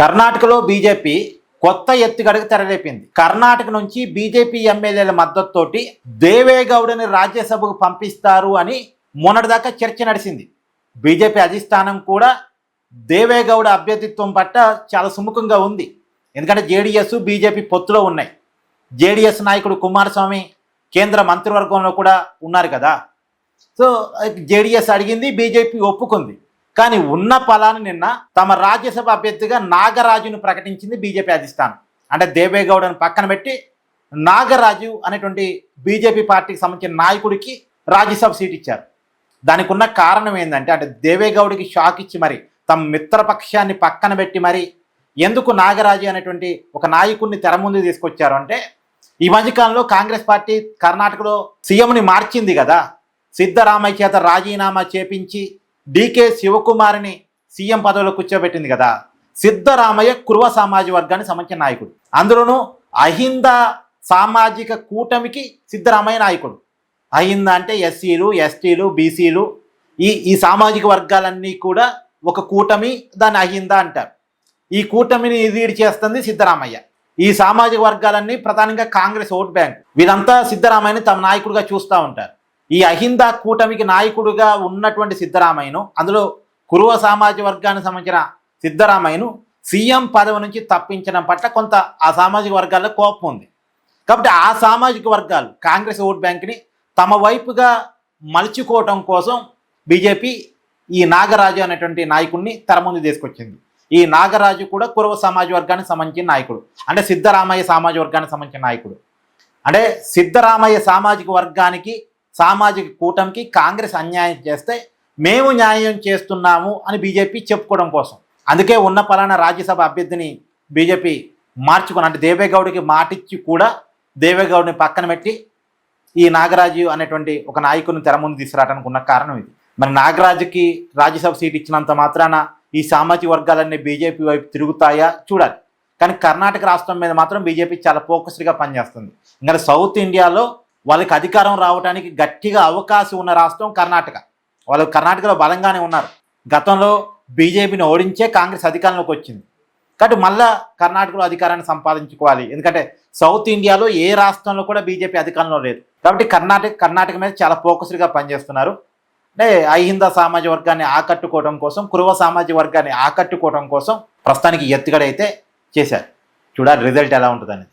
కర్ణాటకలో బీజేపీ కొత్త ఎత్తుగడకు తెరలేపింది. కర్ణాటక నుంచి బీజేపీ ఎమ్మెల్యేల మద్దతుతోటి దేవేగౌడని రాజ్యసభకు పంపిస్తారు అని మొన్నటిదాకా చర్చ నడిచింది. బీజేపీ అధిష్టానం కూడా దేవేగౌడ అభ్యర్థిత్వం పట్ల చాలా సుముఖంగా ఉంది. ఎందుకంటే జేడీఎస్ బీజేపీ పొత్తులో ఉన్నాయి. జేడీఎస్ నాయకుడు కుమారస్వామి కేంద్ర మంత్రివర్గంలో కూడా ఉన్నారు కదా. సో జేడీఎస్ అడిగింది, బీజేపీ ఒప్పుకుంది. కానీ ఉన్న ఫలాన్ని నిన్న తమ రాజ్యసభ అభ్యర్థిగా నాగరాజును ప్రకటించింది బీజేపీ అధిష్టానం. అంటే దేవేగౌడను పక్కన పెట్టి నాగరాజు అనేటువంటి బీజేపీ పార్టీకి సంబంధించిన నాయకుడికి రాజ్యసభ సీట్ ఇచ్చారు. దానికి ఉన్న కారణం ఏంటంటే, అంటే దేవేగౌడికి షాక్ ఇచ్చి మరి తమ మిత్రపక్షాన్ని పక్కన పెట్టి మరి ఎందుకు నాగరాజు అనేటువంటి ఒక నాయకుడిని తెర ముందు తీసుకొచ్చారు అంటే, ఈ మధ్యకాలంలో కాంగ్రెస్ పార్టీ కర్ణాటకలో సీఎంని మార్చింది కదా. సిద్ధరామయ్య చేత రాజీనామా చేపించి డీకే శివకుమార్ని సీఎం పదవిలో కూర్చోబెట్టింది కదా. సిద్ధరామయ్య కురువ సామాజిక వర్గానికి సంబంధించిన నాయకుడు. అందులోనూ అహింద సామాజిక కూటమికి సిద్ధరామయ్య నాయకుడు. అహింద అంటే ఎస్సీలు, ఎస్టీలు, బీసీలు, ఈ సామాజిక వర్గాలన్నీ కూడా ఒక కూటమి, దాన్ని అహింద అంటారు. ఈ కూటమిని లీడ్ చేస్తుంది సిద్ధరామయ్య. ఈ సామాజిక వర్గాలన్నీ ప్రధానంగా కాంగ్రెస్ ఓట్ బ్యాంక్. వీరంతా సిద్ధరామయ్యని తమ నాయకుడిగా చూస్తూ ఉంటారు. ఈ అహింద కూటమికి నాయకుడిగా ఉన్నటువంటి సిద్ధరామయ్యను, అందులో కురువ సామాజిక వర్గానికి సంబంధించిన సిద్ధరామయ్యను సీఎం పదవి నుంచి తప్పించడం పట్ల కొంత ఆ సామాజిక వర్గాల్లో కోపం ఉంది. కాబట్టి ఆ సామాజిక వర్గాలు కాంగ్రెస్ ఓట్ బ్యాంక్ని తమ వైపుగా మలుచుకోవటం కోసం బీజేపీ ఈ నాగరాజు అనేటువంటి నాయకుడిని తెర ముందు తీసుకొచ్చింది. ఈ నాగరాజు కూడా కురువ సామాజిక వర్గానికి సంబంధించిన నాయకుడు. అంటే సిద్ధరామయ్య సామాజిక వర్గానికి సంబంధించిన నాయకుడు. అంటే సిద్ధరామయ్య సామాజిక వర్గానికి, సామాజిక కూటమికి కాంగ్రెస్ అన్యాయం చేస్తే మేము న్యాయం చేస్తున్నాము అని బీజేపీ చెప్పుకోవడం కోసం, అందుకే ఉన్న పలానా రాజ్యసభ అభ్యర్థిని బీజేపీ మార్చుకుని, అంటే దేవేగౌడికి మాటిచ్చి కూడా దేవేగౌడిని పక్కన పెట్టి ఈ నాగరాజు అనేటువంటి ఒక నాయకుడిని తెర ముందు తీసుకురావడానికి ఉన్న కారణం ఇది. మరి నాగరాజుకి రాజ్యసభ సీట్ ఇచ్చినంత మాత్రాన ఈ సామాజిక వర్గాలన్నీ బీజేపీ వైపు తిరుగుతాయా చూడాలి. కానీ కర్ణాటక రాష్ట్రం మీద మాత్రం బీజేపీ చాలా ఫోకస్డ్గా పనిచేస్తుంది. ఇంకా సౌత్ ఇండియాలో వాళ్ళకి అధికారం రావడానికి గట్టిగా అవకాశం ఉన్న రాష్ట్రం కర్ణాటక. వాళ్ళు కర్ణాటకలో బలంగానే ఉన్నారు. గతంలో బీజేపీని ఓడించే కాంగ్రెస్ అధికారంలోకి వచ్చింది. కాబట్టి మళ్ళా కర్ణాటకలో అధికారాన్ని సంపాదించుకోవాలి. ఎందుకంటే సౌత్ ఇండియాలో ఏ రాష్ట్రంలో కూడా బీజేపీ అధికారంలో లేదు. కాబట్టి కర్ణాటక మీద చాలా ఫోకస్డ్గా పనిచేస్తున్నారు. అంటే అహింద సామాజిక వర్గాన్ని ఆకట్టుకోవడం కోసం, కురువ సామాజిక వర్గాన్ని ఆకట్టుకోవడం కోసం ప్రస్తుతానికి ఎత్తుగడ అయితే చేశారు. చూడాలి రిజల్ట్ ఎలా ఉంటుందని.